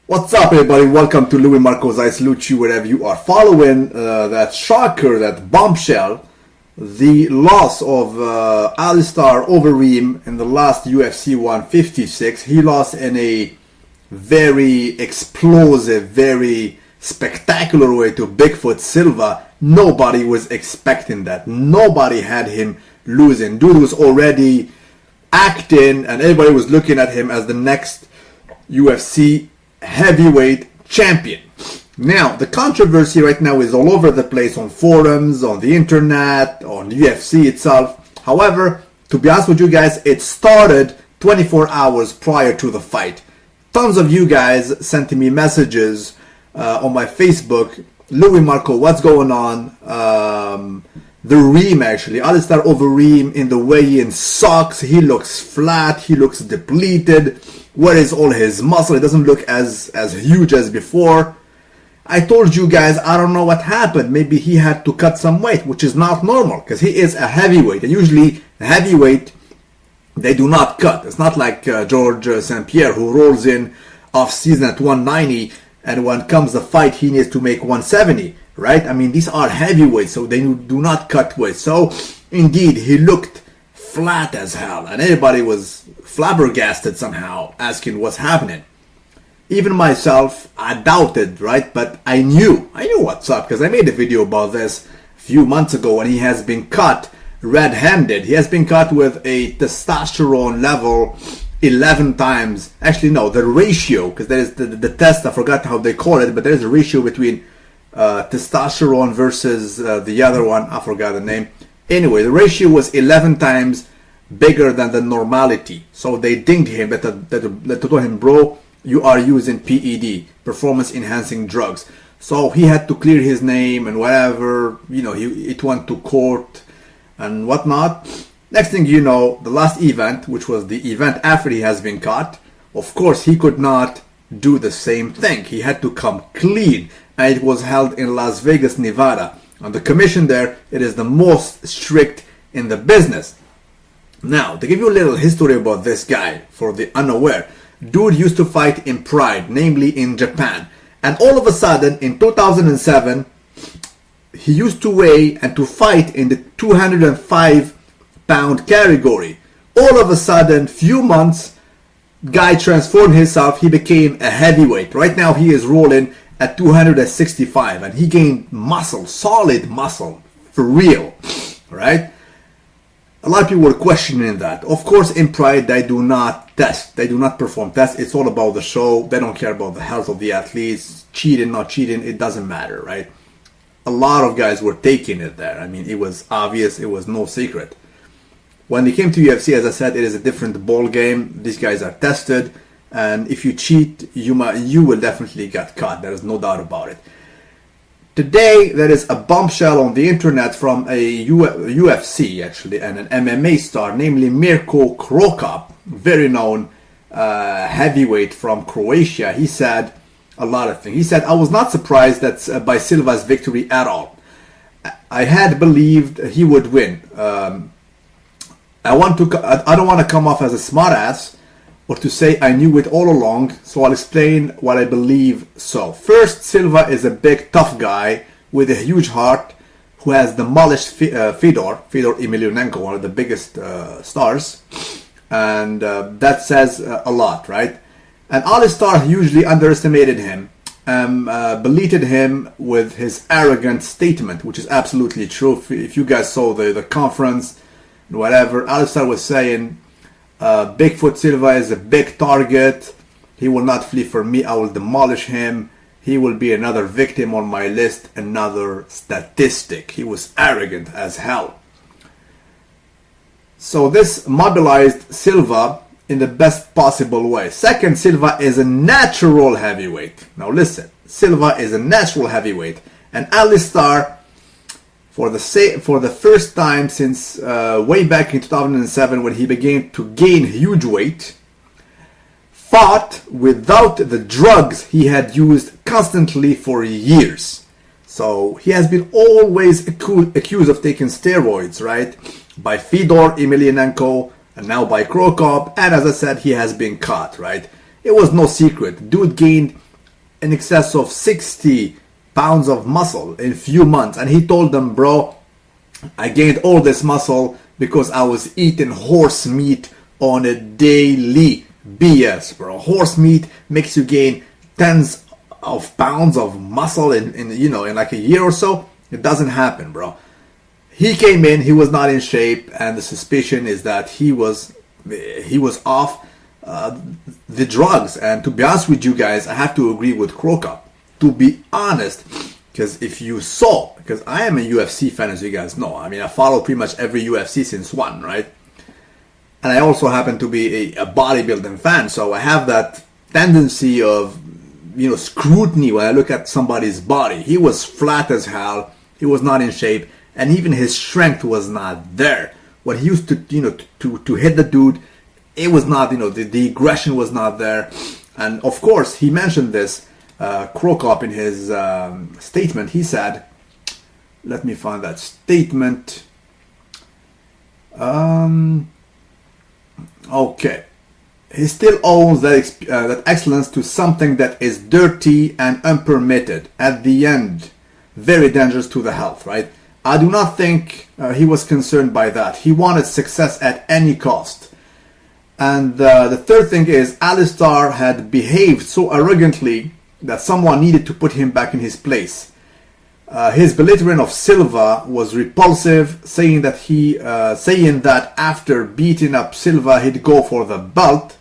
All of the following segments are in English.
What's up, everybody? Welcome to Louis Marco's I Salute You wherever you are following that shocker, that bombshell, the loss of Alistair Overeem in the last UFC 156. He lost in a very explosive, very spectacular way to Bigfoot Silva. Nobody was expecting that. Nobody had him losing. Dude was already acting and everybody was looking at him as the next UFC heavyweight champion. Now, the controversy right now is all over the place on forums, on the internet, on UFC itself. However, to be honest with you guys, it started 24 hours prior to the fight. Tons of you guys sent me messages on my Facebook. Louis Marco, what's going on? The Reem, actually. Alistair Overeem in the weigh-in sucks. He looks flat. He looks depleted. Where is all his muscle? It doesn't look as huge as before. I told you guys, I don't know what happened. Maybe he had to cut some weight, which is not normal because he is a heavyweight. And usually, a heavyweight, they do not cut. It's not like George St. Pierre who rolls in off-season at 190 and when comes the fight, he needs to make 170, right? I mean, these are heavyweights, so they do not cut weight. So, indeed, he looked flat as hell, and everybody was flabbergasted somehow, asking what's happening. Even myself, I doubted, right? But I knew what's up, because I made a video about this a few months ago when he has been cut red-handed. He has been cut with a testosterone level 11 times. Actually, no, the ratio, because there is the test, I forgot how they call it, but there is a ratio between testosterone versus the other one, I forgot the name. Anyway, the ratio was 11 times bigger than the normality. So they dinged him, they told him, bro, you are using PED, performance enhancing drugs. So he had to clear his name and whatever, it went to court and whatnot. Next thing you know, the last event, which was the event after he has been caught, of course he could not do the same thing. He had to come clean, and it was held in Las Vegas, Nevada. And the commission there, it is the most strict in the business. Now, to give you a little history about this guy, for the unaware, dude used to fight in Pride, namely in Japan. And all of a sudden, in 2007, he used to weigh and to fight in the 205-pound category. All of a sudden, few months, guy transformed himself. He became a heavyweight. Right now, he is rolling at 265, and he gained muscle, solid muscle, for real, right? A lot of people were questioning that. Of course, in Pride, they do not test. They do not perform tests. It's all about the show. They don't care about the health of the athletes. Cheating, not cheating, it doesn't matter, right? A lot of guys were taking it there. I mean, it was obvious. It was no secret. When they came to UFC, as I said, it is a different ball game. These guys are tested. And if you cheat, you will definitely get caught. There is no doubt about it. Today, there is a bombshell on the internet from a UFC, actually, and an MMA star, namely Mirko Krokop, very known heavyweight from Croatia. He said a lot of things. He said, I was not surprised by Silva's victory at all. I had believed he would win. I don't want to come off as a smartass, or to say I knew it all along, so I'll explain what I believe so. First, Silva is a big, tough guy with a huge heart who has demolished Fedor Emelianenko, one of the biggest stars, and that says a lot, right? And Alistair usually underestimated him, belittled him with his arrogant statement, which is absolutely true. If you guys saw the conference, whatever, Alistair was saying, Bigfoot Silva is a big target. He will not flee from me. I will demolish him. He will be another victim on my list, another statistic. He was arrogant as hell. So this mobilized Silva in the best possible way. Second, Silva is a natural heavyweight. Now listen, Silva is a natural heavyweight. And Alistair, for the first time since way back in 2007, when he began to gain huge weight, fought without the drugs he had used constantly for years. So he has been always accused of taking steroids, right? By Fedor Emelianenko and now by Krokop. And as I said, he has been caught, right? It was no secret. Dude gained in excess of 60 pounds of muscle in few months. And he told them, bro, I gained all this muscle because I was eating horse meat on a daily. BS, bro. Horse meat makes you gain tens of pounds of muscle in like a year or so. It doesn't happen, bro. He came in, he was not in shape, and the suspicion is that he was off the drugs. And to be honest with you guys, I have to agree with Krokop. To be honest, because if you saw, because I am a UFC fan, as you guys know. I mean, I follow pretty much every UFC since one, right? And I also happen to be a bodybuilding fan, so I have that tendency of, scrutiny when I look at somebody's body. He was flat as hell. He was not in shape, and even his strength was not there. When he used to, to hit the dude, it was not, the aggression was not there. And of course, he mentioned this, Krokop, in his statement. He said, let me find that statement. Okay. He still owes that excellence to something that is dirty and unpermitted. At the end, very dangerous to the health, right? I do not think he was concerned by that. He wanted success at any cost. And the third thing is, Alistar had behaved so arrogantly that someone needed to put him back in his place. His belittling of Silva was repulsive, saying that after beating up Silva, he'd go for the belt.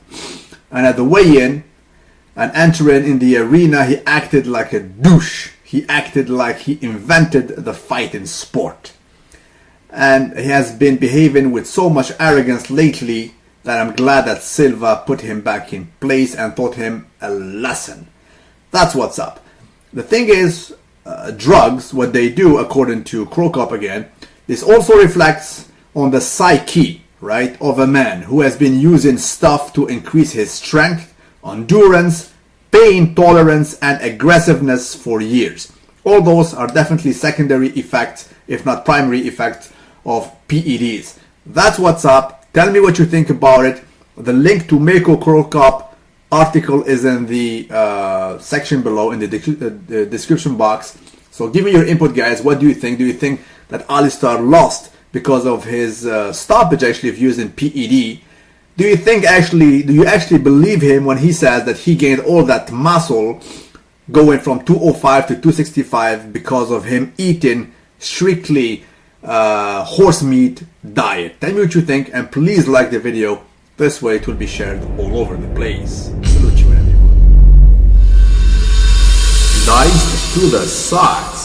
And at the weigh-in and entering in the arena, he acted like a douche. He acted like he invented the fighting sport. And he has been behaving with so much arrogance lately that I'm glad that Silva put him back in place and taught him a lesson. That's what's up. The thing is, drugs, what they do, according to Krokop again, this also reflects on the psyche, right, of a man who has been using stuff to increase his strength, endurance, pain tolerance, and aggressiveness for years. All those are definitely secondary effects, if not primary effects, of PEDs. That's what's up. Tell me what you think about it. The link to Mako Krokop article is in the section below in the description box. So give me your input, guys. What do you think? Do you think that Alistar lost because of his stoppage actually of using PED? Do you actually believe him when he says that he gained all that muscle going from 205 to 265 because of him eating strictly horse meat diet? Tell me what you think, and please like the video. This way it will be shared all over the place. Salute you, everyone. Dice to the side.